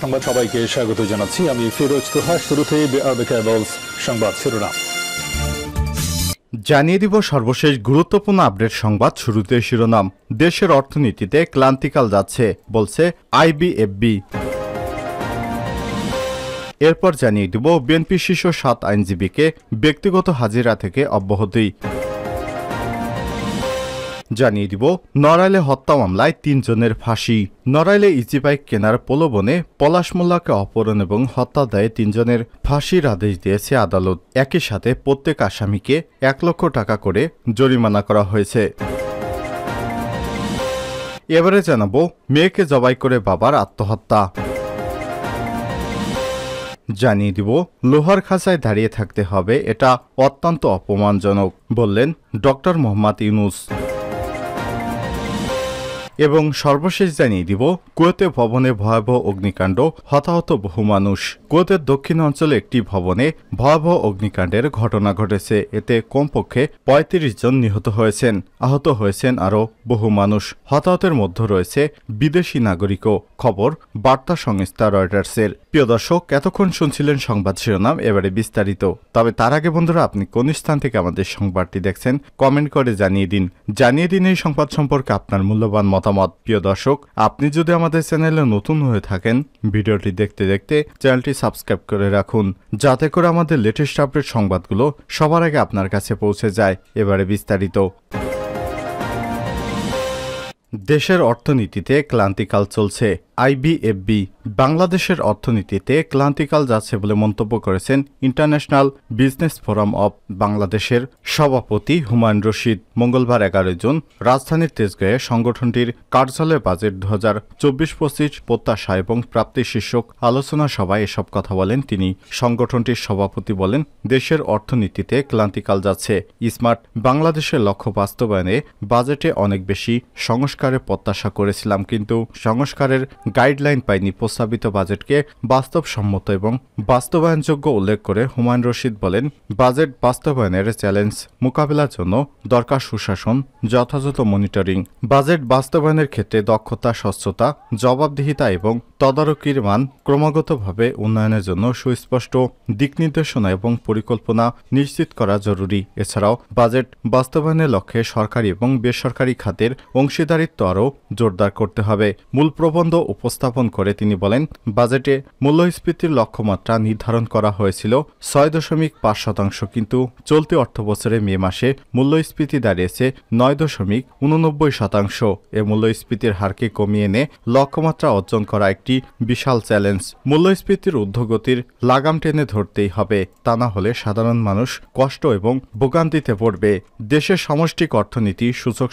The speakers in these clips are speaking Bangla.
সংবাদ সবাইকে স্বাগত জানাচ্ছি আমি ফিরোজ তোহা। শুরুতে সংবাদ শিরোনাম জানিয়ে দিব সর্বশেষ গুরুত্বপূর্ণ আপডেট সংবাদ। শুরুতে শিরোনাম, দেশের অর্থনীতিতে ক্লান্তিকাল যাচ্ছে বলছে আইবিএফবি। এরপর জানিয়ে দিব বিএনপি শীর্ষ 7 আইনজীবীকে ব্যক্তিগত হাজিরা থেকে অব্যাহতি। জানিয়ে দিব নড়াইলে হত্যা মামলায় 3 জনের ফাঁসি। নড়াইলে ইজি বাইক কেনার প্রলোভনে পলাশ মোল্লাকে অপহরণ এবং হত্যা দায়ে 3 জনের ফাঁসির আদেশ দিয়েছে আদালত। একই সাথে প্রত্যেক আসামিকে 1 লক্ষ টাকা করে জরিমানা করা হয়েছে। এবারে জানাবো মেয়েকে জবাই করে বাবার আত্মহত্যা। জানিয়ে দিব লোহার খাঁচায় দাঁড়িয়ে থাকতে হবে, এটা অত্যন্ত অপমানজনক বললেন ডক্টর মোহাম্মদ ইউনুস। এবং সর্বশেষ জানিয়ে দিব কুয়েতে ভবনে ভয়াবহ অগ্নিকাণ্ড, হতাহত বহু মানুষ। কুয়েতের দক্ষিণ অঞ্চলে একটি ভবনে ভয়াবহ অগ্নিকাণ্ডের ঘটনা ঘটেছে। এতে কমপক্ষে 35 জন নিহত হয়েছেন, আহত হয়েছেন আরও বহু মানুষ। হতাহতের মধ্যে রয়েছে বিদেশি নাগরিকও, খবর বার্তা সংস্থা রয়টার্সের। প্রিয় দর্শক, এতক্ষণ শুনছিলেন সংবাদ শিরোনাম, এবারে বিস্তারিত। তবে তার আগে বন্ধুরা, আপনি কোন স্থান থেকে আমাদের সংবাদটি দেখছেন কমেন্ট করে জানিয়ে দিন এই সংবাদ সম্পর্কে আপনার মূল্যবান মতামত। প্রিয় দর্শক, আপনি যদি আমাদের চ্যানেলে নতুন হয়ে থাকেন, ভিডিওটি দেখতে দেখতে চ্যানেলটি সাবস্ক্রাইব করে রাখুন, যাতে করে আমাদের লেটেস্ট আপডেট সংবাদগুলো সবার আগে আপনার কাছে পৌঁছে যায়। এবারে বিস্তারিত। দেশের অর্থনীতিতে ক্লান্তিকাল চলছে। আইবিএফবি বাংলাদেশের অর্থনীতিতে ক্লান্তিকাল যাচ্ছে বলে মন্তব্য করেছেন ইন্টারন্যাশনাল বিজনেস ফোরাম অব বাংলাদেশের সভাপতি হুমায়ুন রশিদ। মঙ্গলবার 11 জুন রাজধানীর তেজগাঁয়ে সংগঠনটির কার্যালয়ে বাজেট 2024-25 প্রত্যাশা এবং প্রাপ্তি শীর্ষক আলোচনা সভায় এসব কথা বলেন তিনি। সংগঠনটির সভাপতি বলেন, দেশের অর্থনীতিতে ক্লান্তিকাল যাচ্ছে। স্মার্ট বাংলাদেশের লক্ষ্য বাস্তবায়নে বাজেটে অনেক বেশি সংস্কারের প্রত্যাশা করেছিলাম, কিন্তু সংস্কারের গাইডলাইন পাইনি। প্রস্তাবিত বাজেটকে বাস্তবসম্মত এবং বাস্তবায়নযোগ্য উল্লেখ করে হুমায়ুন রশিদ বলেন, বাজেট বাস্তবায়নের চ্যালেঞ্জ মোকাবিলার জন্য দরকার সুশাসন, যথাযথ মনিটরিং। বাজেট বাস্তবায়নের ক্ষেত্রে দক্ষতা, স্বচ্ছতা, জবাবদিহিতা এবং তদারকির মান ক্রমাগতভাবে উন্নয়নের জন্য সুস্পষ্ট দিকনির্দেশনা এবং পরিকল্পনা নিশ্চিত করা জরুরি। এছাড়াও বাজেট বাস্তবায়নের লক্ষ্যে সরকারি এবং বেসরকারি খাতের অংশীদারিত্ব আরও জোরদার করতে হবে। মূল প্রবন্ধ উপস্থাপন করে তিনি বলেন, বাজেটে মূল্যস্ফীতির লক্ষ্যমাত্রা নির্ধারণ করা হয়েছিল 6.5%, কিন্তু চলতি অর্থবছরে মে মাসে মূল্যস্ফীতি দাঁড়িয়েছে 9.89%। এ মূল্যস্ফীতির হারকে কমিয়ে এনে লক্ষ্যমাত্রা অর্জন করা একটি বিশাল চ্যালেঞ্জ। মূল্যস্ফীতির ঊর্ধ্বগতির লাগাম টেনে ধরতেই হবে, তা না হলে সাধারণ মানুষ কষ্ট এবং ভোগান্তিতে পড়বে। দেশের সামষ্টিক অর্থনীতি সূচক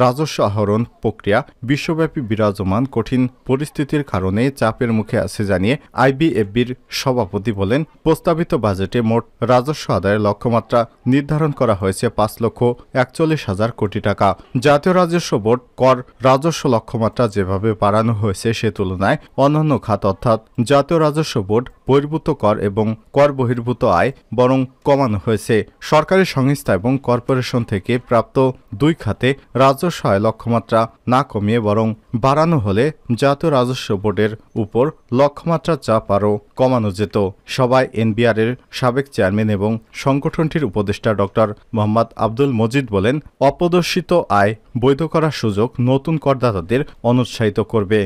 রাজস্ব আহরণ প্রক্রিয়া বিশ্বব্যাপী বিরাজমান কঠিন পরিস্থিতির কারণে চাপের মুখে আছে জানিয়ে আইবিএফবির সভাপতি বলেন, প্রস্তাবিত বাজেটে মোট রাজস্ব আদায়ের লক্ষ্যমাত্রা নির্ধারণ করা হয়েছে 5,41,000 কোটি টাকা। জাতীয় রাজস্ব বোর্ড কর রাজস্ব লক্ষ্যমাত্রা যেভাবে বাড়ানো হয়েছে সে তুলনায় অন্যান্য খাত অর্থাৎ জাতীয় রাজস্ব বোর্ড বহির্ভূত কর এবং কর বহির্ভূত আয় বরং কমানো হয়েছে। সরকারি সংস্থা এবং কর্পোরেশন থেকে প্রাপ্ত 2 খাতে রাজস্ব আয় লক্ষ্যমাত্রা না কমিয়ে বরং বাড়ানো হলে জাতীয় রাজস্ব বোর্ডের উপর লক্ষ্যমাত্রার চাপ আরও কমানো যেত। সভায় এনবিআর এর সাবেক চেয়ারম্যান এবং সংগঠনটির উপদেষ্টা ডক্টর মোহাম্মদ আব্দুল মজিদ বলেন, অপ্রদর্শিত আয় বৈধ করার সুযোগ নতুন করদাতাদের অনুৎসাহিত করবে।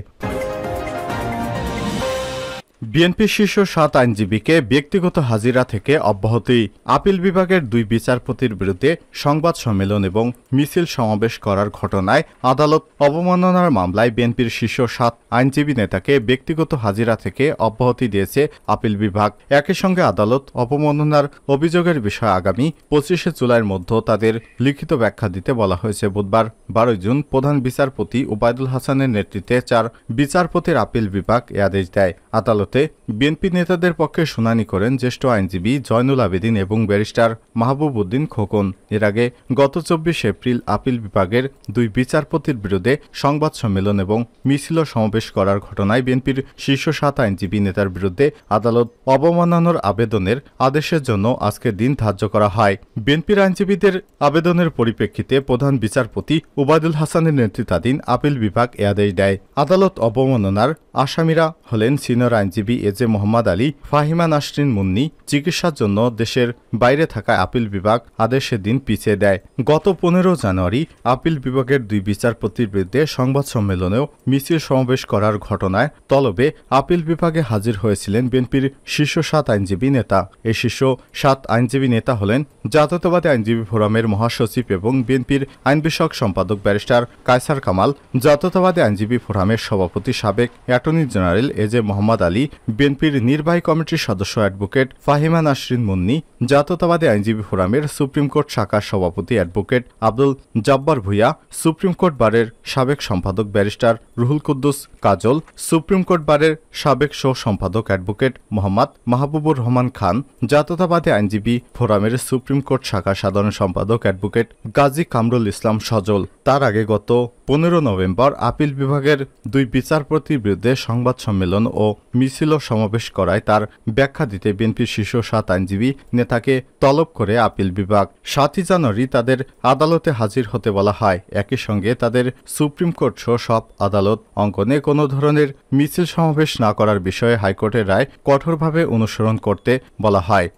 বিএনপি শীর্ষ 7 আইনজীবীকে ব্যক্তিগত হাজিরা থেকে অব্যাহতি। আপিল বিভাগের 2 বিচারপতির বিরুদ্ধে সংবাদ সম্মেলন এবং মিছিল সমাবেশ করার ঘটনায় আদালত অবমাননার মামলায় বিএনপির শীর্ষ 7 আইনজীবী নেতাকে ব্যক্তিগত হাজিরা থেকে অব্যাহতি দিয়েছে আপিল বিভাগ। একই সঙ্গে আদালত অবমাননার অভিযোগের বিষয়ে আগামী 25 জুলাইয়ের মধ্যে তাদের লিখিত ব্যাখ্যা দিতে বলা হয়েছে। বুধবার 12 জুন প্রধান বিচারপতি ওবায়দুল হাসানের নেতৃত্বে 4 বিচারপতির আপিল বিভাগ এ আদেশ দেয়। আদালতে বিএনপি নেতাদের পক্ষে শুনানি করেন জ্যেষ্ঠ আইনজীবী জয়নুল আবেদিন এবং ব্যারিস্টার মাহবুব উদ্দিন খোকন। এর আগে গত 24 এপ্রিল আপিল বিভাগের 2 বিচারপতির বিরুদ্ধে সংবাদ সম্মেলন এবং মিছিল সমাবেশ করার ঘটনায় বিএনপির শীর্ষ 7 আইনজীবী নেতার বিরুদ্ধে আদালত অবমাননার আবেদনের আদেশের জন্য আজকের দিন ধার্য করা হয়। বিএনপির আইনজীবীদের আবেদনের পরিপ্রেক্ষিতে প্রধান বিচারপতি ওবায়দুল হাসানের নেতৃত্বাধীন আপিল বিভাগ এ আদেশ দেয়। আদালত অবমাননার আসামিরা হলেন সিনিয়র সিনিয়র আইনজীবী এজে মোহাম্মদ আলী, ফাহিমা নাসরিন মুন্নি চিকিৎসার জন্য দেশের বাইরে থাকা আপিল বিভাগ আদেশের দিন পিছিয়ে দেয়। গত 15 জানুয়ারি আপিল বিভাগের 2 বিচারপতির বিরুদ্ধে সংবাদ সম্মেলনেও মিছিল সমাবেশ করার ঘটনায় তলবে আপিল বিভাগে হাজির হয়েছিলেন বিএনপির শীর্ষ 7 আইনজীবী নেতা। এই শীর্ষ 7 আইনজীবী নেতা হলেন জাতীয়তাবাদী আইনজীবী ফোরামের মহাসচিব এবং বিএনপির আইন বিষয়ক সম্পাদক ব্যারিস্টার কায়সার কামাল, জাতীয়তাবাদী আইনজীবী ফোরামের সভাপতি সাবেক অ্যাটর্নি জেনারেল এজে মোহাম্মদ আলী, বিএনপির নির্বাহী কমিটির সদস্য অ্যাডভোকেট ফাহিমা নাসরিন মুন্নি, জাতীয়তাবাদী আইনজীবী ফোরামের সুপ্রিম কোর্ট শাখার সভাপতি advocate Abdul Jabbar Bhuiyan, supreme court বারের সাবেক সম্পাদক ব্যারিস্টার রুহুল কুদ্দুস কাজল, সুপ্রিম কোর্ট বারের সাবেক সহ সম্পাদক অ্যাডভোকেট মোহাম্মদ মাহবুবুর রহমান খান, জাতীয়তাবাদী আইনজীবী ফোরামের সুপ্রিম কোর্ট শাখার সাধারণ সম্পাদক অ্যাডভোকেট গাজী কামরুল ইসলাম সজল। তার আগে গত 15 নভেম্বর আপিল বিভাগের 2 বিচারপতির বিরুদ্ধে সংবাদ সম্মেলন ও মিছিল সমাবেশ করায় তার ব্যাখ্যা দিতে বিএনপির শীর্ষ 7 আইনজীবী নেতাকে তলব করে আপিল বিভাগ। 7 জানুয়ারি তাদের আদালতে হাজির হতে বলা হয়। একই সঙ্গে তাদের সুপ্রিম কোর্ট সহ সব আদালত অঙ্গনে কোনো ধরনের মিছিল সমাবেশ না করার বিষয়ে হাইকোর্টের রায় কঠোরভাবে অনুসরণ করতে বলা হয়।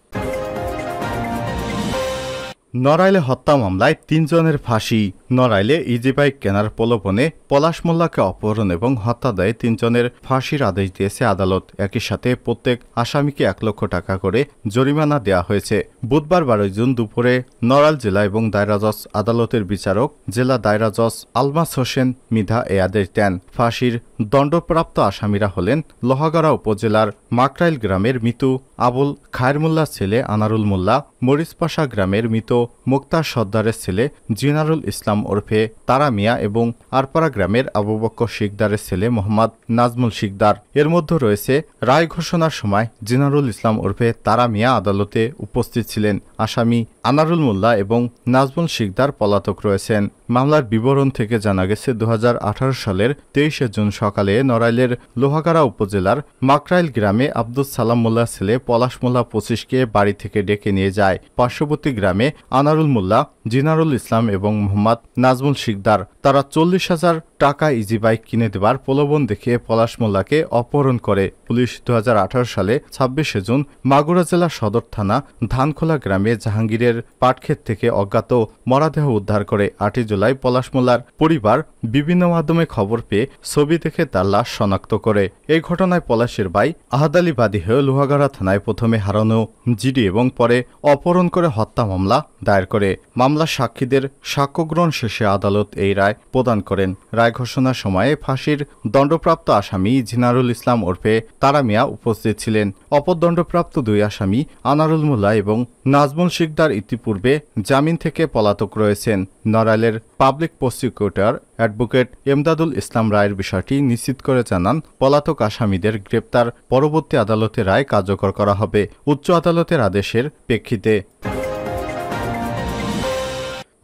নড়াইলে হত্যা মামলায় 3 জনের ফাঁসি। নড়াইলে ইজি বাইক কেনার প্রলোভনে পলাশ মোল্লাকে অপহরণ এবং হত্যা দায়ে 3 জনের ফাঁসির আদেশ দিয়েছে আদালত। একই সাথে প্রত্যেক আসামিকে 1 লক্ষ টাকা করে জরিমানা দেওয়া হয়েছে। বুধবার 12 জুন দুপুরে নড়াইল জেলা এবং দায়রা জজ আদালতের বিচারক জেলা দায়রা জজ আলমাস হোসেন মৃধা এ আদেশ দেন। ফাঁসির দণ্ডপ্রাপ্ত আসামিরা হলেন লোহাগাড়া উপজেলার মাকরাইল গ্রামের মৃত আবুল খায়ের মোল্লার ছেলে আনারুল মোল্লা, মরিচপাশা গ্রামের মৃত মুক্তার সর্দারের ছেলে জিনারুল ইসলাম ওরফে তারা মিয়া এবং আরপাড়া গ্রামের আবু বক্কর শিকদারের ছেলে মোহাম্মদ নাজমুল শিকদার। এর মধ্যে রয়েছে রায় ঘোষণার সময় জিনারুল ইসলাম ওরফে তারা মিয়া আদালতে উপস্থিত ছিলেন। আসামি আনারুল মোল্লা এবং নাজমুল শিকদার পলাতক রয়েছেন। মামলার বিবরণ থেকে জানা গেছে 2018 সালের 23 জুন সকালে নড়াইলের লোহাগাড়া উপজেলার মাকরাইল গ্রামে আব্দুল সালাম মোল্লার ছেলে পলাশ মোল্লা 25কে বাড়ি থেকে ডেকে নিয়ে যায়। পার্শ্ববর্তী গ্রামে আনারুল মোল্লা, জিনারুল ইসলাম এবং মোহাম্মদ নাজমুল শিকদার তারা 40,000 টাকা ইজি বাইক কিনে দেবার প্রলোভন দেখিয়ে পলাশ মোল্লাকে অপহরণ করে। পুলিশ 2018 সালে 26 জুন মাগুরা জেলা সদর থানা ধানখোলা গ্রামে জাহাঙ্গীরের পাটক্ষেত থেকে অজ্ঞাত মরদেহ উদ্ধার করে। 8 জুলাই পলাশ মোল্লার পরিবার বিভিন্ন মাধ্যমে খবর পেয়ে ছবি দেখে তার লাশ শনাক্ত করে। এই ঘটনায় পলাশের ভাই আহাদ আলী বাদী হয়ে লোহাগাড়া থানায় প্রথমে হারানো জিডি এবং পরে অপহরণ করে হত্যা মামলা দায়ের করে। মামলার সাক্ষীদের সাক্ষ্য গ্রহণ শেষে আদালত এই রায় প্রদান করেন। রায় ঘোষণার সময়ে ফাঁসির দণ্ডপ্রাপ্ত আসামি জিনারুল ইসলাম ওরফে তারা মিয়া উপস্থিত ছিলেন। অপর দণ্ডপ্রাপ্ত 2 আসামি আনারুল মোল্লা এবং নাজমুল শিকদার ইতিপূর্বে জামিন থেকে পলাতক রয়েছেন। নড়াইলের পাবলিক প্রসিকিউটর অ্যাডভোকেট এমদাদুল ইসলাম রায়ের বিষয়টি নিশ্চিত করে জানান, পলাতক আসামিদের গ্রেপ্তার পরবর্তী আদালতে রায় কার্যকর করা হবে উচ্চ আদালতের আদেশের প্রেক্ষিতে।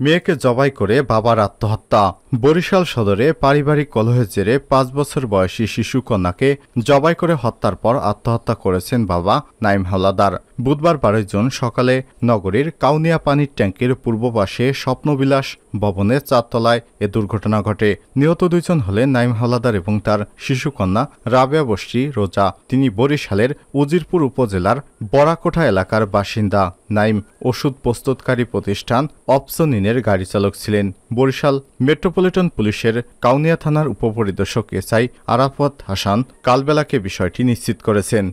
মেয়েকে জবাই করে বাবার আত্মহত্যা। বরিশাল সদরে পারিবারিক কলহের জেরে 5 বছর বয়সী শিশু কন্যাকে জবাই করে হত্যার পর আত্মহত্যা করেছেন বাবা নাইম হাওলাদার। বুধবার 12 জুন সকালে নগরীর কাউনিয়া পানির ট্যাঙ্কের পূর্ব পাশে স্বপ্নবিলাস ভবনের 4 তলায় এ দুর্ঘটনা ঘটে। নিহত 2 জন হলেন নাইম হাওলাদার এবং তার শিশুকন্যা রাবেয়া বস্রি রোজা। তিনি বরিশালের উজিরপুর উপজেলার বড়াকোঠা এলাকার বাসিন্দা। নাইম ওষুধ প্রস্তুতকারী প্রতিষ্ঠান অপসনিনের গাড়ি চালক ছিলেন। বরিশাল মেট্রোপলিটন পুলিশের কাউনিয়া থানার উপপরিদর্শক এসআই আরাফাত হাসান কালবেলাকে বিষয়টি নিশ্চিত করেছেন।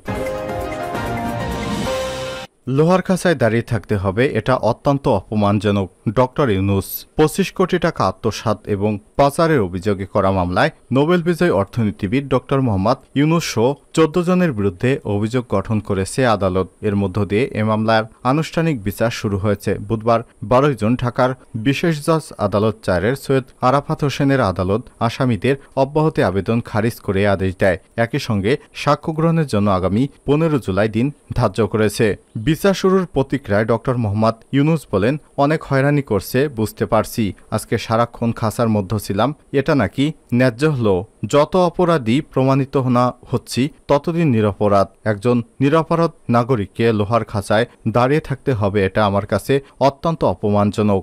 লোহার খাঁচায় দাঁড়িয়ে থাকতে হবে, এটা অত্যন্ত অপমানজনক। ডক্টর ইউনুস 25 কোটি টাকা আত্মসাৎ এবং পাচারের অভিযোগে করা মামলায় নোবেল বিজয়ী অর্থনীতিবিদ ডক্টর মোহাম্মদ ইউনুস সহ 14 জনের বিরুদ্ধে অভিযোগ গঠন করেছে আদালত। এর মধ্য দিয়ে এ মামলার আনুষ্ঠানিক বিচার শুরু হয়েছে। বুধবার 12 জুন ঢাকার বিশেষ জজ আদালত 4-এর সৈয়দ আরাফাত হোসেনের আদালত আসামিদের অব্যাহতি আবেদন খারিজ করে আদেশ দেয়। একই সঙ্গে সাক্ষ্য গ্রহণের জন্য আগামী 15 জুলাই দিন ধার্য করেছে। বিচার শুরুর প্রতিক্রিয়ায় ডক্টর মোহাম্মদ ইউনুস বলেন, অনেক হয়রানি করছে, বুঝতে পারছি। আজকে সারাক্ষণ খাঁচার মধ্যে ছিলাম, এটা নাকি ন্যায্য হলো? যত অপরাধী প্রমাণিত না হচ্ছি ততদিন নিরপরাধ। একজন নিরপরাধ নাগরিককে লোহার খাঁচায় দাঁড়িয়ে থাকতে হবে, এটা আমার কাছে অত্যন্ত অপমানজনক।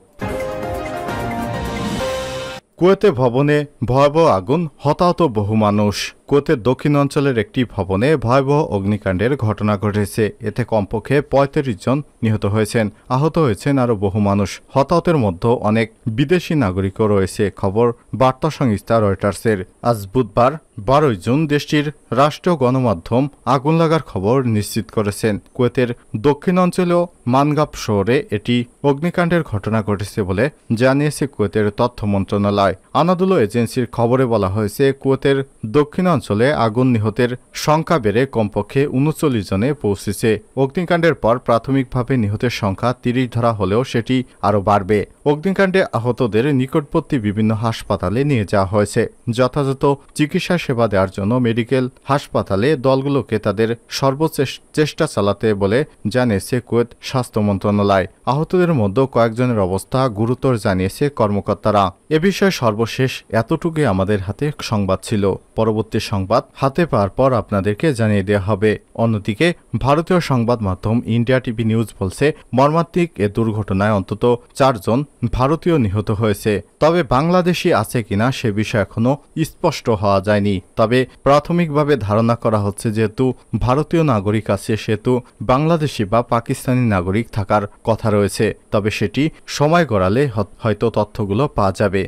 কুয়েতে ভবনে ভয়াবহ আগুন, হতাহত বহু মানুষ। কুয়েতের দক্ষিণ অঞ্চলের একটি ভবনে ভয়াবহ অগ্নিকাণ্ডের ঘটনা ঘটেছে। এতে কমপক্ষে ৩৫ জন নিহত হয়েছেন, আহত হয়েছেন আরও বহু মানুষ। হতাহতের মধ্যে অনেক বিদেশি নাগরিকও রয়েছে। খবর বার্তা সংস্থা রয়টার্সের। আজ বুধবার ১২ জুন দেশটির রাষ্ট্রীয় গণমাধ্যম আগুন লাগার খবর নিশ্চিত করেছেন। কুয়েতের দক্ষিণ অঞ্চলেও মানগাপ শহরে এটি অগ্নিকাণ্ডের ঘটনা ঘটেছে বলে জানিয়েছে কুয়েতের তথ্য মন্ত্রণালয়। আনাদুলো এজেন্সির খবরে বলা হয়েছে, কুয়েতের দক্ষিণাঞ্চলে আগুন নিহতের সংখ্যা বেড়ে কমপক্ষে ৩৯ জনে পৌঁছেছে। অগ্নিকাণ্ডের পর প্রাথমিকভাবে নিহতের সংখ্যা ৩০ ধরা হলেও সেটি আরও বাড়বে। অগ্নিকাণ্ডে আহতদের নিকটবর্তী বিভিন্ন হাসপাতালে নিয়ে যাওয়া হয়েছে। যথাযথ চিকিৎসা সেবা দেওয়ার জন্য মেডিকেল হাসপাতালে দলগুলোকে তাদের সর্বোচ্চ চেষ্টা চালাতে বলে জানিয়েছে কুয়েত স্বাস্থ্য মন্ত্রণালয়। আহতদের মধ্যে কয়েকজনের অবস্থা গুরুতর জানিয়েছে কর্মকর্তারা। এ বিষয়ে সর্বশেষ এতটুকুই আমাদের হাতে সংবাদ ছিল। পরবর্তী সংবাদ হাতে পাওয়ার পর আপনাদেরকে জানিয়ে দেওয়া হবে। অন্যদিকে ভারতীয় সংবাদ মাধ্যম ইন্ডিয়া টিভি নিউজ বলছে, মর্মান্তিক এ দুর্ঘটনায় অন্তত ৪ জন ভারতীয় নিহত হয়েছে। তবে বাংলাদেশি আছে কিনা সে বিষয়ে এখনো স্পষ্ট হওয়া যায়নি। তবে প্রাথমিকভাবে ধারণা করা হচ্ছে, যেহেতু ভারতীয় নাগরিক আছে সেহেতু বাংলাদেশি বা পাকিস্তানি নাগরিক থাকার কথা রয়েছে। তবে সেটি সময় গড়ালে হয়তো তথ্যগুলো পাওয়া যাবে।